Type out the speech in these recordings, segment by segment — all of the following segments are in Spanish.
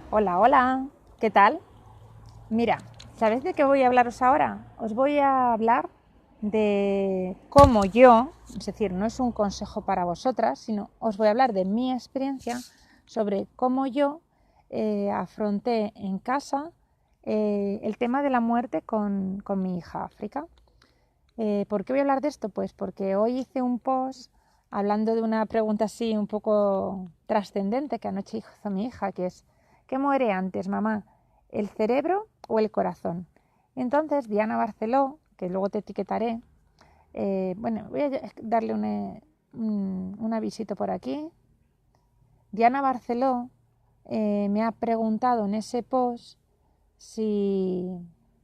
Hola, hola, ¿qué tal? Mira, ¿sabéis de qué voy a hablaros ahora? Os voy a hablar de cómo yo, es decir, no es un consejo para vosotras, sino os voy a hablar de mi experiencia sobre cómo yo afronté en casa el tema de la muerte con mi hija África. ¿Por qué voy a hablar de esto? Pues porque hoy hice un post hablando de una pregunta así un poco trascendente que anoche hizo mi hija, que es ¿qué muere antes, mamá? ¿El cerebro o el corazón? Y entonces Diana Barceló, que luego te etiquetaré, bueno, voy a darle un avisito por aquí. Diana Barceló me ha preguntado en ese post si...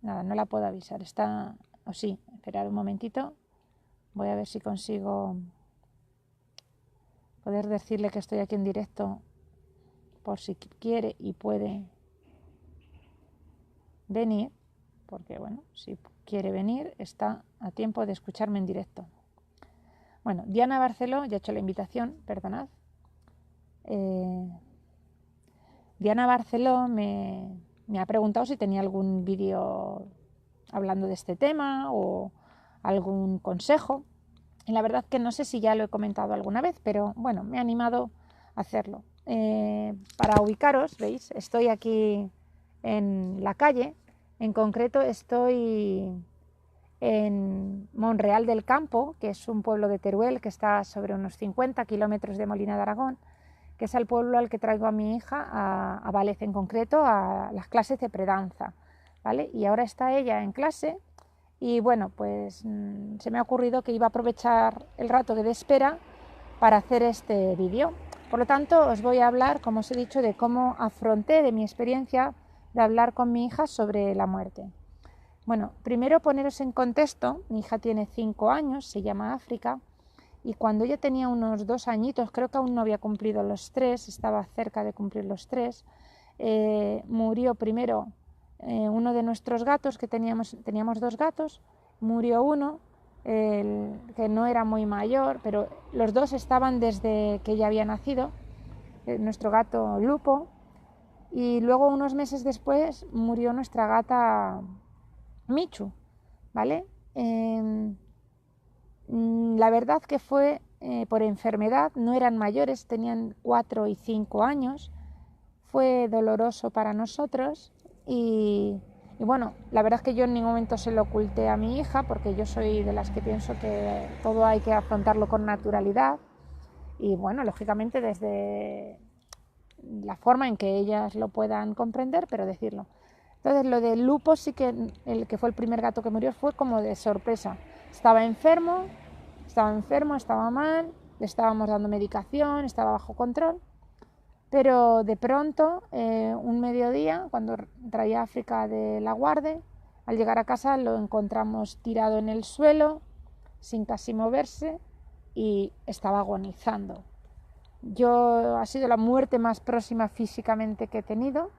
Nada, no la puedo avisar, está... O sí, esperar un momentito. Voy a ver si consigo poder decirle que estoy aquí en directo por si quiere y puede venir, porque bueno, si quiere venir está a tiempo de escucharme en directo. Bueno, Diana Barceló, ya he hecho la invitación, perdonad. Diana Barceló me ha preguntado si tenía algún vídeo hablando de este tema o algún consejo. Y la verdad que no sé si ya lo he comentado alguna vez, pero bueno, me ha animado a hacerlo. Para ubicaros, veis, estoy aquí en la calle, en concreto estoy en Monreal del Campo, que es un pueblo de Teruel que está sobre unos 50 kilómetros de Molina de Aragón, que es el pueblo al que traigo a mi hija, a Vález en concreto, a las clases de predanza, ¿vale? Y ahora está ella en clase y bueno, pues se me ha ocurrido que iba a aprovechar el rato de espera para hacer este vídeo. Por lo tanto, os voy a hablar, como os he dicho, de cómo afronté, de mi experiencia de hablar con mi hija sobre la muerte. Bueno, primero poneros en contexto, mi hija tiene 5 años, se llama África, y cuando ella tenía unos 2 añitos, creo que aún no había cumplido los 3, estaba cerca de cumplir los 3, murió primero uno de nuestros gatos, que teníamos 2 gatos, murió uno, que no era muy mayor, pero los dos estaban desde que ella había nacido, nuestro gato Lupo, y luego unos meses después murió nuestra gata Michu, ¿vale? La verdad que fue por enfermedad, no eran mayores, tenían 4 y 5 años, fue doloroso para nosotros y bueno, la verdad es que yo en ningún momento se lo oculté a mi hija porque yo soy de las que pienso que todo hay que afrontarlo con naturalidad y bueno, lógicamente desde la forma en que ellas lo puedan comprender, pero decirlo. Entonces lo del Lupo sí que, el que fue el primer gato que murió, fue como de sorpresa. Estaba enfermo, estaba mal, le estábamos dando medicación, estaba bajo control, pero de pronto, un mediodía, cuando traía a África de la guardia, al llegar a casa lo encontramos tirado en el suelo, sin casi moverse, y estaba agonizando. Yo ha sido la muerte más próxima físicamente que he tenido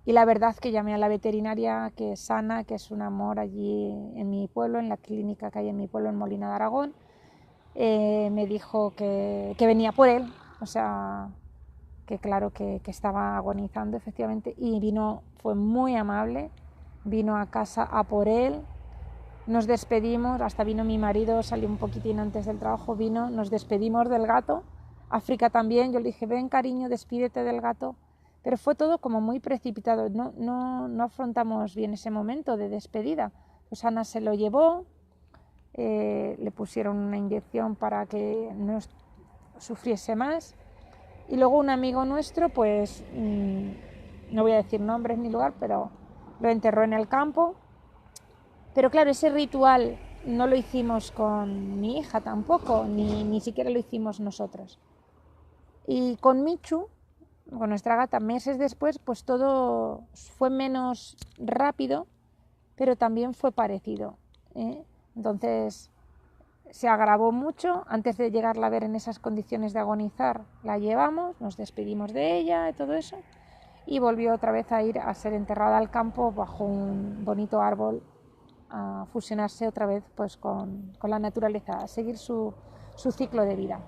y la verdad que llamé a la veterinaria, que es Ana, que es un amor allí en mi pueblo, en la clínica que hay en mi pueblo, en Molina de Aragón. Me dijo que venía por él, o sea, que claro que estaba agonizando efectivamente, y vino, fue muy amable, vino a casa a por él, nos despedimos, hasta vino mi marido, salió un poquitín antes del trabajo, vino, nos despedimos del gato, África también, yo le dije, ven cariño, despídete del gato, pero fue todo como muy precipitado, no afrontamos bien ese momento de despedida. Pues Ana se lo llevó, le pusieron una inyección para que no sufriese más y luego un amigo nuestro, pues no voy a decir nombres ni lugar, pero lo enterró en el campo. Pero claro, ese ritual no lo hicimos con mi hija tampoco, ni siquiera lo hicimos nosotros. Y con Michu, con nuestra gata, meses después, pues todo fue menos rápido, pero también fue parecido, ¿eh? Entonces se agravó mucho. Antes de llegarla a ver en esas condiciones de agonizar, la llevamos, nos despedimos de ella y todo eso, y volvió otra vez a ir a ser enterrada al campo bajo un bonito árbol, a fusionarse otra vez pues con la naturaleza, a seguir su ciclo de vida.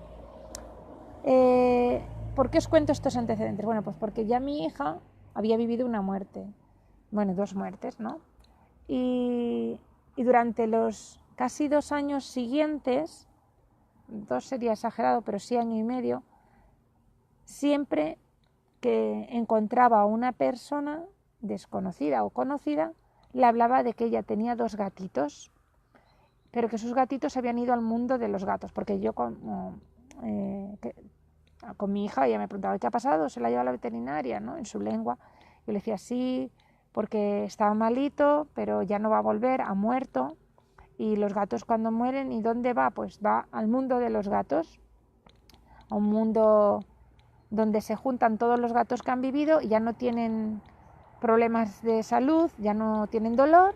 ¿por qué os cuento estos antecedentes? Bueno, pues porque ya mi hija había vivido una muerte, bueno, 2 muertes, ¿no? Y durante los casi 2 años siguientes, 2 sería exagerado, pero sí año y medio, siempre que encontraba a una persona desconocida o conocida, le hablaba de que ella tenía 2 gatitos, pero que sus gatitos habían ido al mundo de los gatos, porque yo con mi hija ella me preguntaba ¿qué ha pasado? Se la lleva a la veterinaria, ¿no? En su lengua. Yo le decía sí, porque estaba malito, pero ya no va a volver, ha muerto. Y los gatos cuando mueren, ¿y dónde va? Pues va al mundo de los gatos, a un mundo donde se juntan todos los gatos que han vivido y ya no tienen problemas de salud, ya no tienen dolor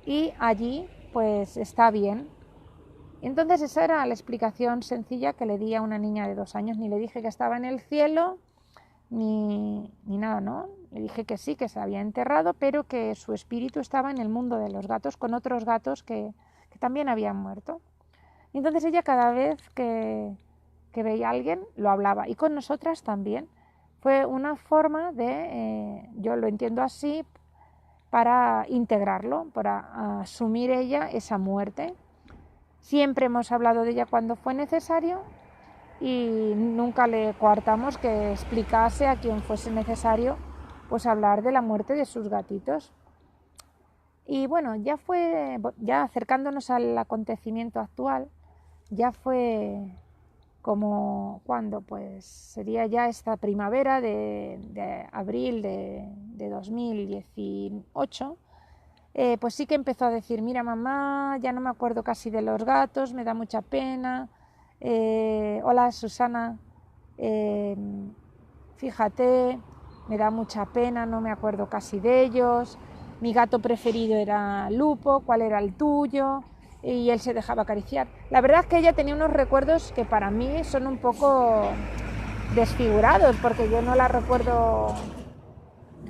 y allí pues está bien. Entonces esa era la explicación sencilla que le di a una niña de 2 años. Ni le dije que estaba en el cielo ni nada, ¿no? Le dije que sí, que se había enterrado, pero que su espíritu estaba en el mundo de los gatos con otros gatos que también habían muerto. Y entonces ella cada vez que veía a alguien lo hablaba y con nosotras también. Fue una forma de, yo lo entiendo así, para integrarlo, para asumir ella esa muerte. Siempre hemos hablado de ella cuando fue necesario y nunca le coartamos que explicase a quien fuese necesario pues hablar de la muerte de sus gatitos. Y bueno, ya acercándonos al acontecimiento actual, ya fue como cuando pues sería ya esta primavera de abril de 2018, pues sí que empezó a decir, mira mamá, ya no me acuerdo casi de los gatos, me da mucha pena, hola Susana, fíjate, me da mucha pena, no me acuerdo casi de ellos, mi gato preferido era Lupo, ¿cuál era el tuyo? Y él se dejaba acariciar. La verdad es que ella tenía unos recuerdos que para mí son un poco desfigurados, porque yo no la recuerdo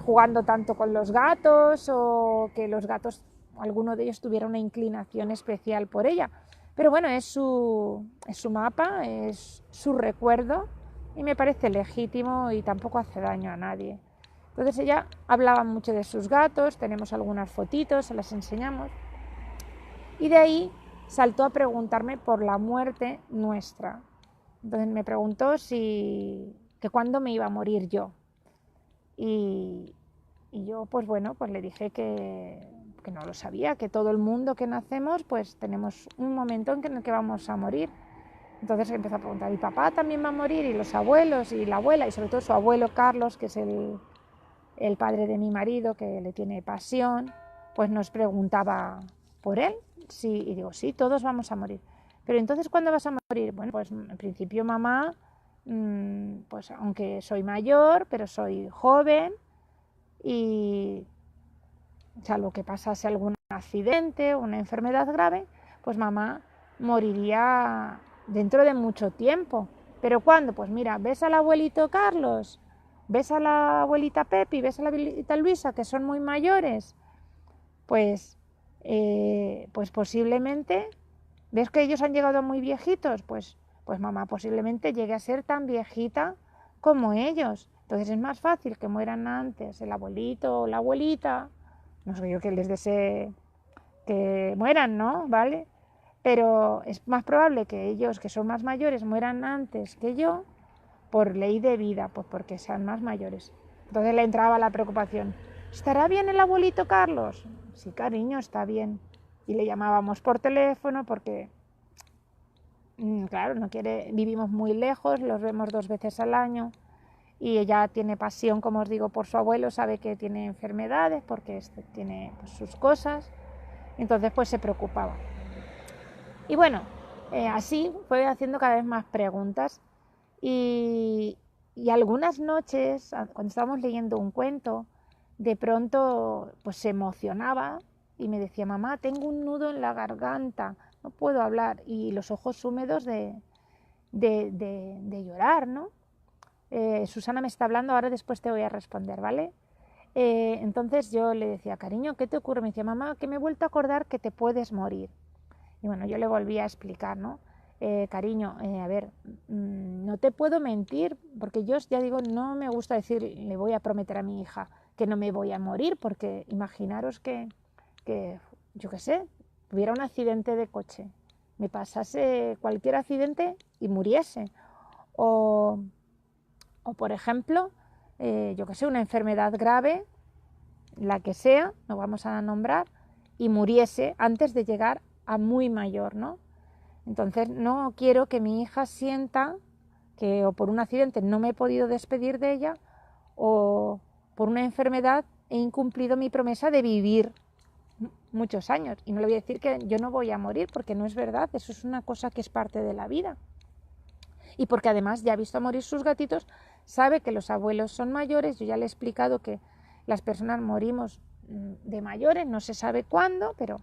jugando tanto con los gatos o que los gatos, alguno de ellos tuviera una inclinación especial por ella. Pero bueno, es su mapa, es su recuerdo y me parece legítimo y tampoco hace daño a nadie. Entonces ella hablaba mucho de sus gatos, tenemos algunas fotitos, se las enseñamos. Y de ahí saltó a preguntarme por la muerte nuestra. Entonces me preguntó que cuándo me iba a morir yo. Y yo pues bueno, pues le dije que no lo sabía, que todo el mundo que nacemos pues tenemos un momento en el que vamos a morir. Entonces empezó a preguntar, ¿y papá también va a morir? ¿Y los abuelos? ¿Y la abuela? Y sobre todo su abuelo Carlos, que es el padre de mi marido, que le tiene pasión, pues nos preguntaba por él. Sí, y digo, sí, todos vamos a morir. Pero entonces, ¿cuándo vas a morir? Bueno, pues en principio mamá, pues aunque soy mayor, pero soy joven y salvo que pasase algún accidente o una enfermedad grave, pues mamá moriría dentro de mucho tiempo. ¿Pero cuándo? Pues mira, ¿ves al abuelito Carlos? ¿Ves a la abuelita Pepi? ¿Ves a la abuelita Luisa, que son muy mayores? Pues posiblemente, ¿ves que ellos han llegado muy viejitos? Pues mamá posiblemente llegue a ser tan viejita como ellos. Entonces es más fácil que mueran antes el abuelito o la abuelita. No sé yo que les desee que mueran, ¿no? ¿Vale? Pero es más probable que ellos, que son más mayores, mueran antes que yo por ley de vida, pues porque sean más mayores. Entonces le entraba la preocupación. ¿Estará bien el abuelito Carlos? Sí, cariño, está bien. Y le llamábamos por teléfono porque, claro, no quiere, vivimos muy lejos, los vemos 2 veces al año y ella tiene pasión, como os digo, por su abuelo, sabe que tiene enfermedades porque tiene pues, sus cosas, entonces pues se preocupaba. Y bueno, así fue haciendo cada vez más preguntas y algunas noches, cuando estábamos leyendo un cuento, de pronto pues se emocionaba y me decía, mamá, tengo un nudo en la garganta, no puedo hablar, y los ojos húmedos de llorar, ¿no? Susana me está hablando, ahora después te voy a responder, ¿vale? Entonces yo le decía, cariño, ¿qué te ocurre? Me decía, mamá, que me he vuelto a acordar que te puedes morir. Y bueno, yo le volví a explicar, ¿no? cariño, a ver, no te puedo mentir, porque yo ya digo, no me gusta decir, le voy a prometer a mi hija que no me voy a morir, porque imaginaros que yo qué sé, hubiera un accidente de coche, me pasase cualquier accidente y muriese. O por ejemplo, yo qué sé, una enfermedad grave, la que sea, no vamos a nombrar, y muriese antes de llegar a muy mayor, ¿no? Entonces no quiero que mi hija sienta que o por un accidente no me he podido despedir de ella o por una enfermedad he incumplido mi promesa de vivir muchos años. Y no le voy a decir que yo no voy a morir, porque no es verdad, eso es una cosa que es parte de la vida. Y porque además ya ha visto morir sus gatitos, sabe que los abuelos son mayores, yo ya le he explicado que las personas morimos de mayores, no se sabe cuándo, pero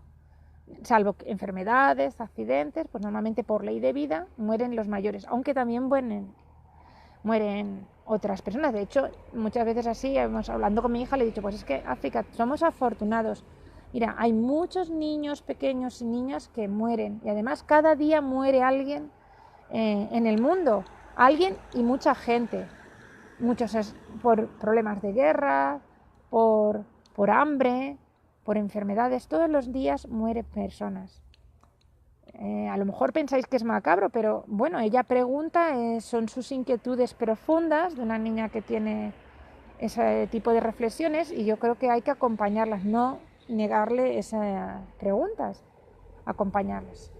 salvo enfermedades, accidentes, pues normalmente por ley de vida mueren los mayores, aunque también mueren otras personas. De hecho, muchas veces así, hablando con mi hija, le he dicho, pues es que África, somos afortunados. Mira, hay muchos niños pequeños y niñas que mueren, y además cada día muere alguien en el mundo, alguien y mucha gente. Muchos es por problemas de guerra, por hambre, por enfermedades. Todos los días mueren personas. A lo mejor pensáis que es macabro, pero bueno, ella pregunta, son sus inquietudes profundas de una niña que tiene ese tipo de reflexiones, y yo creo que hay que acompañarlas, no negarle esas preguntas, acompañarlas.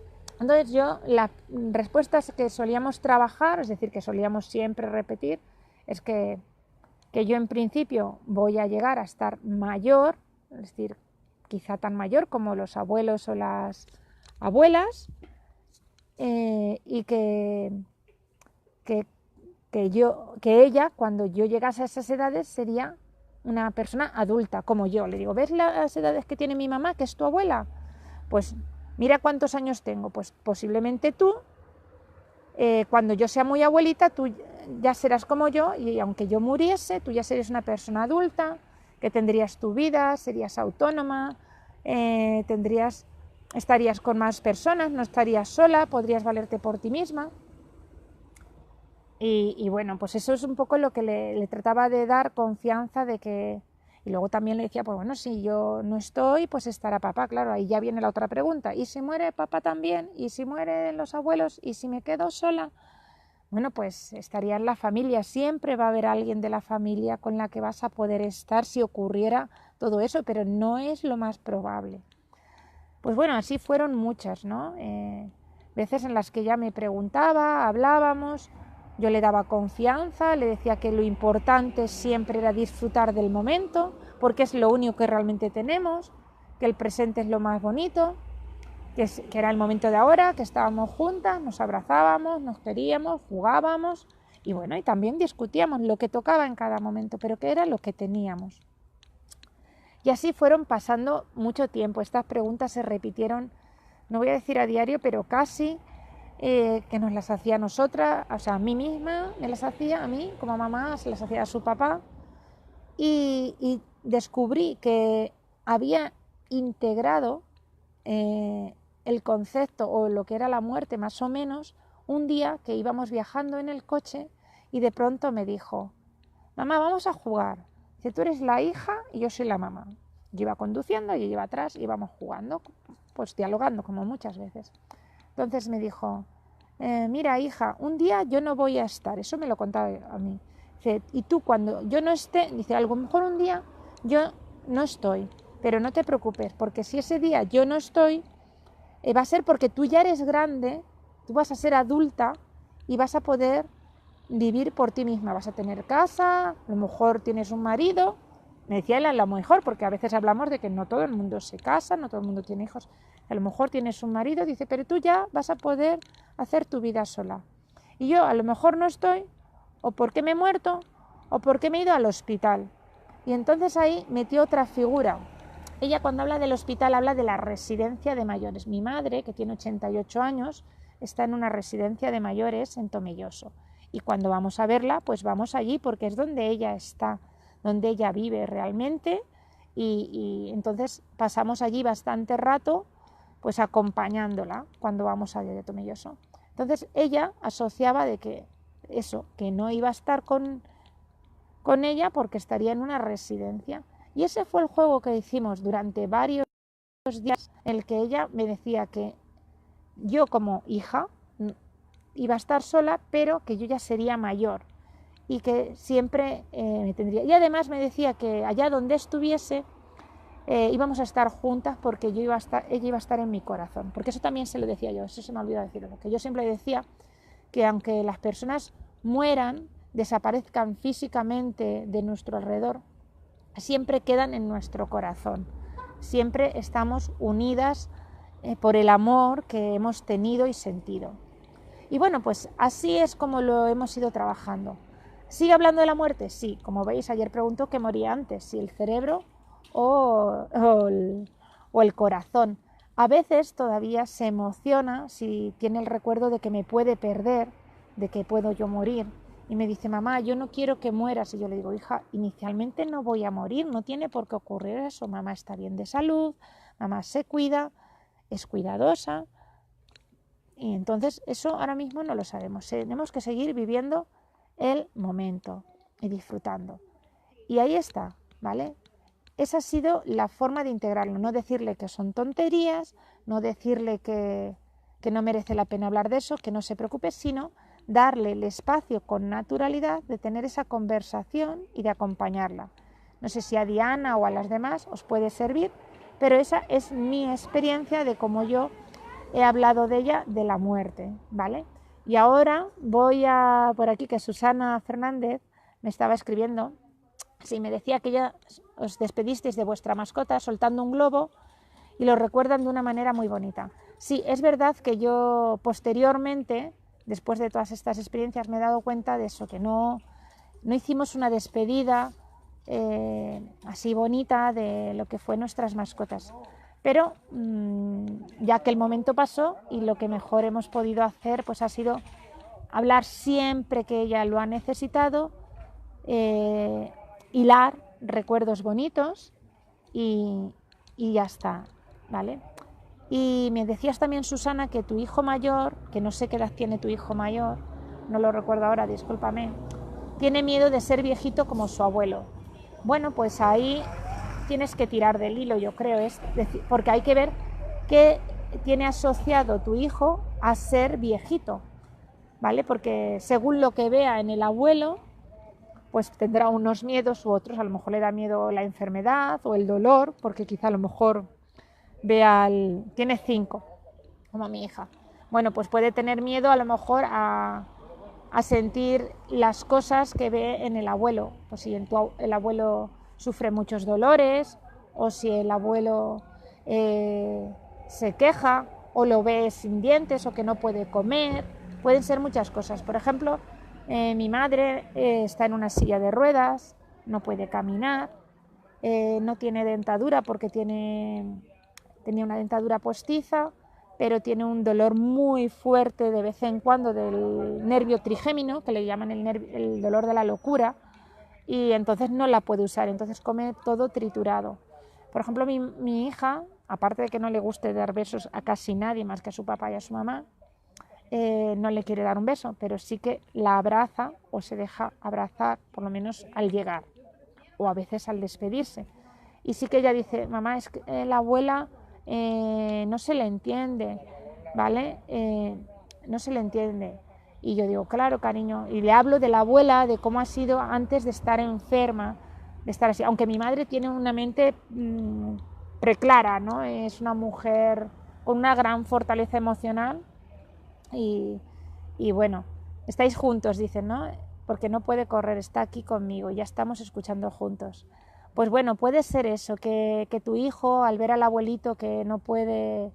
Entonces yo, las respuestas que solíamos trabajar, es decir, que solíamos siempre repetir, es que yo en principio voy a llegar a estar mayor, es decir, quizá tan mayor como los abuelos o las abuelas, y que ella, cuando yo llegase a esas edades, sería una persona adulta, como yo. Le digo, ¿ves las edades que tiene mi mamá, que es tu abuela? Pues mira cuántos años tengo. Pues posiblemente tú, cuando yo sea muy abuelita, tú ya serás como yo, y aunque yo muriese, tú ya serías una persona adulta, que tendrías tu vida, serías autónoma, estarías con más personas, no estarías sola, podrías valerte por ti misma. Y bueno, pues eso es un poco lo que le trataba de dar confianza de que... Y luego también le decía, pues bueno, si yo no estoy, pues estará papá. Claro, ahí ya viene la otra pregunta. ¿Y si muere papá también? ¿Y si mueren los abuelos? ¿Y si me quedo sola? Bueno, pues estaría en la familia. Siempre va a haber alguien de la familia con la que vas a poder estar si ocurriera todo eso, pero no es lo más probable. Pues bueno, así fueron muchas, ¿no? Veces en las que ella me preguntaba, hablábamos, yo le daba confianza, le decía que lo importante siempre era disfrutar del momento, porque es lo único que realmente tenemos, que el presente es lo más bonito, que era el momento de ahora, que estábamos juntas, nos abrazábamos, nos queríamos, jugábamos y bueno, y también discutíamos lo que tocaba en cada momento, pero que era lo que teníamos. Y así fueron pasando mucho tiempo. Estas preguntas se repitieron, no voy a decir a diario, pero casi, que nos las hacía a nosotras, o sea, a mí misma me las hacía, a mí como mamá, se las hacía a su papá, y descubrí que había integrado el concepto o lo que era la muerte más o menos un día que íbamos viajando en el coche y de pronto me dijo, mamá, vamos a jugar. Si tú eres la hija y yo soy la mamá. Yo iba conduciendo y ella iba atrás, íbamos jugando, pues dialogando como muchas veces. Entonces me dijo, mira hija, un día yo no voy a estar, eso me lo contaba a mí. Dice, y tú cuando yo no esté, dice, a lo mejor un día yo no estoy, pero no te preocupes, porque si ese día yo no estoy, va a ser porque tú ya eres grande, tú vas a ser adulta y vas a poder vivir por ti misma, vas a tener casa, a lo mejor tienes un marido. Me decía él a lo mejor, porque a veces hablamos de que no todo el mundo se casa, no todo el mundo tiene hijos, a lo mejor tienes un marido, dice, pero tú ya vas a poder hacer tu vida sola. Y yo a lo mejor no estoy, o porque me he muerto, o porque me he ido al hospital. Y entonces ahí metió otra figura. Ella cuando habla del hospital habla de la residencia de mayores. Mi madre, que tiene 88 años, está en una residencia de mayores en Tomelloso. Y cuando vamos a verla, pues vamos allí porque es donde ella está, donde ella vive realmente. Y entonces pasamos allí bastante rato, pues acompañándola cuando vamos allá de Tomelloso. Entonces ella asociaba de que eso, que no iba a estar con ella porque estaría en una residencia. Y ese fue el juego que hicimos durante varios días, en el que ella me decía que yo como hija iba a estar sola, pero que yo ya sería mayor y que siempre me tendría. Y además me decía que allá donde estuviese íbamos a estar juntas porque ella iba a estar en mi corazón. Porque eso también se lo decía yo, eso se me olvidó decirlo, que yo siempre decía que aunque las personas mueran, desaparezcan físicamente de nuestro alrededor, siempre quedan en nuestro corazón. Siempre estamos unidas por el amor que hemos tenido y sentido. Y bueno, pues así es como lo hemos ido trabajando. ¿Sigue hablando de la muerte? Sí, como veis, ayer preguntó qué moría antes, si el cerebro o el corazón. A veces todavía se emociona si tiene el recuerdo de que me puede perder, de que puedo yo morir. Y me dice, mamá, yo no quiero que mueras. Y yo le digo, hija, inicialmente no voy a morir, no tiene por qué ocurrir eso. Mamá está bien de salud, mamá se cuida, es cuidadosa. Y entonces eso ahora mismo no lo sabemos. Tenemos que seguir viviendo el momento y disfrutando. Y ahí está, ¿vale? Esa ha sido la forma de integrarlo. No decirle que son tonterías, no decirle que no merece la pena hablar de eso, que no se preocupe, sino darle el espacio con naturalidad de tener esa conversación y de acompañarla. No sé si a Diana o a las demás os puede servir, pero esa es mi experiencia de cómo yo he hablado de ella, de la muerte, ¿vale? Y ahora voy a por aquí, que Susana Fernández me estaba escribiendo, sí, me decía que ya os despedisteis de vuestra mascota soltando un globo y lo recuerdan de una manera muy bonita. Sí, es verdad que yo posteriormente, después de todas estas experiencias, me he dado cuenta de eso, que no hicimos una despedida así bonita de lo que fue nuestras mascotas. Pero ya que el momento pasó y lo que mejor hemos podido hacer pues ha sido hablar siempre que ella lo ha necesitado, hilar recuerdos bonitos y ya está, ¿vale? Y me decías también, Susana, que tu hijo mayor, que no sé qué edad tiene tu hijo mayor, no lo recuerdo ahora, discúlpame, tiene miedo de ser viejito como su abuelo. Bueno, pues ahí tienes que tirar del hilo, yo creo, porque hay que ver qué tiene asociado tu hijo a ser viejito, ¿vale? Porque según lo que vea en el abuelo, pues tendrá unos miedos u otros, a lo mejor le da miedo la enfermedad o el dolor, porque quizá a lo mejor tiene 5, como mi hija. Bueno, pues puede tener miedo a lo mejor a sentir las cosas que ve en el abuelo, pues si el abuelo sufre muchos dolores, o si el abuelo se queja, o lo ve sin dientes, o que no puede comer, pueden ser muchas cosas. Por ejemplo, mi madre está en una silla de ruedas, no puede caminar, no tiene dentadura porque tenía una dentadura postiza, pero tiene un dolor muy fuerte de vez en cuando del nervio trigémino, que le llaman el dolor de la locura, y entonces no la puede usar, entonces come todo triturado. Por ejemplo, mi hija, aparte de que no le guste dar besos a casi nadie más que a su papá y a su mamá, no le quiere dar un beso, pero sí que la abraza o se deja abrazar, por lo menos al llegar, o a veces al despedirse. Y sí que ella dice, mamá, es que la abuela no se le entiende, ¿vale? No se le entiende. Y yo digo, claro, cariño, y le hablo de la abuela, de cómo ha sido antes de estar enferma, de estar así. Aunque mi madre tiene una mente preclara, ¿no? Es una mujer con una gran fortaleza emocional y bueno, estáis juntos, dicen, ¿no? Porque no puede correr, está aquí conmigo, ya estamos escuchando juntos. Pues bueno, puede ser eso, que tu hijo, al ver al abuelito que no puede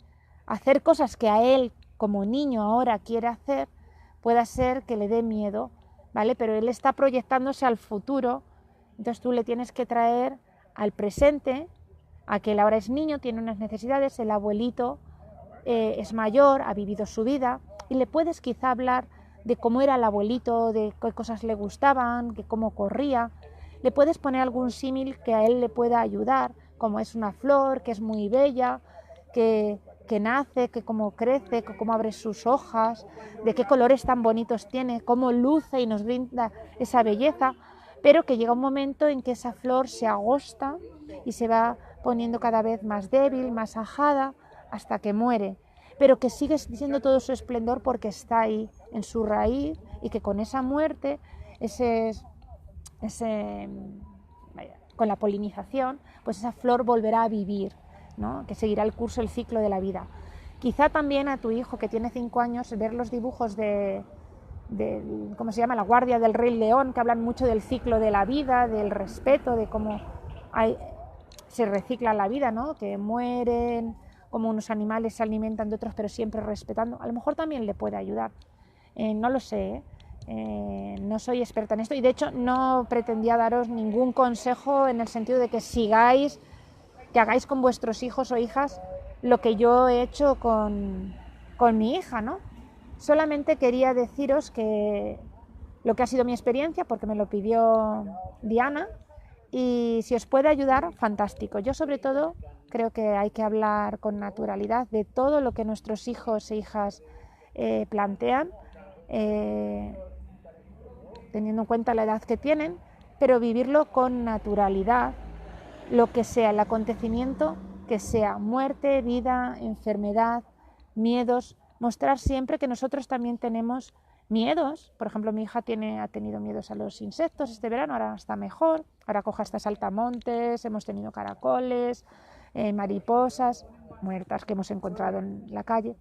hacer cosas que a él como niño ahora quiere hacer, pueda ser que le dé miedo, ¿vale? Pero él está proyectándose al futuro, entonces tú le tienes que traer al presente, a que él ahora es niño, tiene unas necesidades, el abuelito es mayor, ha vivido su vida, y le puedes quizá hablar de cómo era el abuelito, de qué cosas le gustaban, de cómo corría. Le puedes poner algún símil que a él le pueda ayudar, como es una flor, que es muy bella, que que nace, que cómo crece, que cómo abre sus hojas, de qué colores tan bonitos tiene, cómo luce y nos brinda esa belleza, pero que llega un momento en que esa flor se agosta y se va poniendo cada vez más débil, más ajada, hasta que muere, pero que sigue siendo todo su esplendor porque está ahí en su raíz, y que con esa muerte, con la polinización, pues esa flor volverá a vivir, ¿no? Que seguirá el curso, el ciclo de la vida. Quizá también a tu hijo que tiene 5 años, ver los dibujos de ¿cómo se llama? La Guardia del Rey León, que hablan mucho del ciclo de la vida, del respeto, de cómo se recicla la vida, ¿no? Que mueren, como unos animales se alimentan de otros, pero siempre respetando. A lo mejor también le puede ayudar. No lo sé, no soy experta en esto, y de hecho no pretendía daros ningún consejo en el sentido de que que hagáis con vuestros hijos o hijas lo que yo he hecho con mi hija, ¿no? Solamente quería deciros que lo que ha sido mi experiencia, porque me lo pidió Diana, y si os puede ayudar, fantástico. Yo sobre todo creo que hay que hablar con naturalidad de todo lo que nuestros hijos e hijas plantean, teniendo en cuenta la edad que tienen, pero vivirlo con naturalidad, lo que sea el acontecimiento, que sea muerte, vida, enfermedad, miedos, mostrar siempre que nosotros también tenemos miedos. Por ejemplo, mi hija ha tenido miedos a los insectos este verano, ahora está mejor, ahora coge hasta saltamontes, hemos tenido caracoles, mariposas muertas que hemos encontrado en la calle.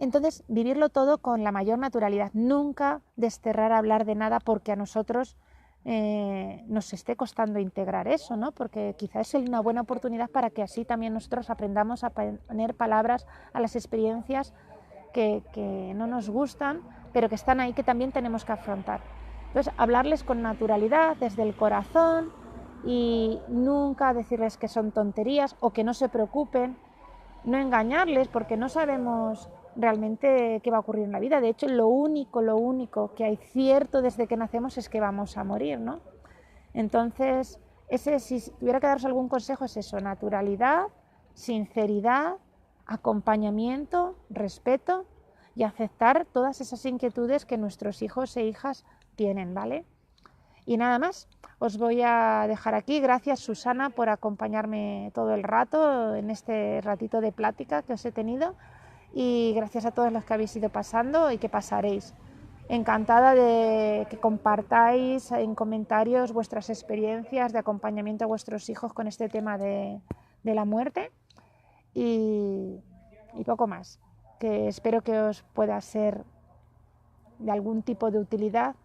Entonces, vivirlo todo con la mayor naturalidad, nunca desterrar a hablar de nada porque a nosotros nos esté costando integrar eso, ¿no? Porque quizás es una buena oportunidad para que así también nosotros aprendamos a poner palabras a las experiencias que no nos gustan, pero que están ahí, que también tenemos que afrontar. Entonces, hablarles con naturalidad, desde el corazón, y nunca decirles que son tonterías o que no se preocupen, no engañarles porque no sabemos realmente qué va a ocurrir en la vida. De hecho, lo único que hay cierto desde que nacemos es que vamos a morir, ¿no? Entonces, si tuviera que daros algún consejo, es eso: naturalidad, sinceridad, acompañamiento, respeto y aceptar todas esas inquietudes que nuestros hijos e hijas tienen, ¿vale? Y nada más, os voy a dejar aquí. Gracias, Susana, por acompañarme todo el rato en este ratito de plática que os he tenido, y gracias a todos los que habéis ido pasando y que pasaréis. Encantada de que compartáis en comentarios vuestras experiencias de acompañamiento a vuestros hijos con este tema de la muerte, y poco más, que espero que os pueda ser de algún tipo de utilidad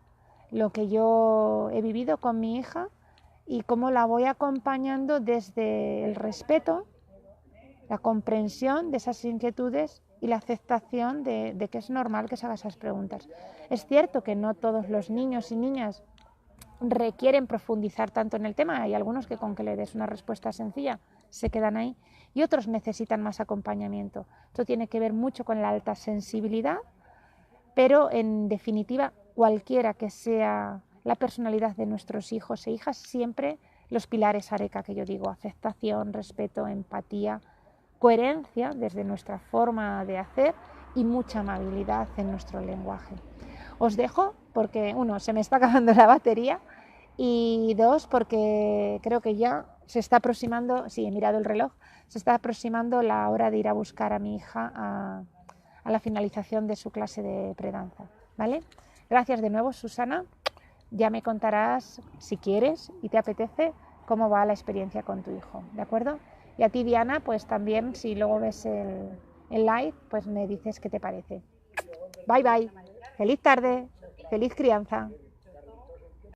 lo que yo he vivido con mi hija y cómo la voy acompañando desde el respeto, la comprensión de esas inquietudes y la aceptación de que es normal que se haga esas preguntas. Es cierto que no todos los niños y niñas requieren profundizar tanto en el tema. Hay algunos que con que le des una respuesta sencilla se quedan ahí, y otros necesitan más acompañamiento. Esto tiene que ver mucho con la alta sensibilidad, pero en definitiva, cualquiera que sea la personalidad de nuestros hijos e hijas, siempre los pilares ARECA que yo digo: aceptación, respeto, empatía, coherencia desde nuestra forma de hacer y mucha amabilidad en nuestro lenguaje. Os dejo porque, uno, se me está acabando la batería, y dos, porque creo que ya se está aproximando, sí, he mirado el reloj, se está aproximando la hora de ir a buscar a mi hija a la finalización de su clase de predanza, ¿vale? Gracias de nuevo, Susana. Ya me contarás, si quieres y te apetece, cómo va la experiencia con tu hijo, ¿de acuerdo? Y a ti, Diana, pues también, si luego ves el live, pues me dices qué te parece. Bye, bye. Feliz tarde, feliz crianza.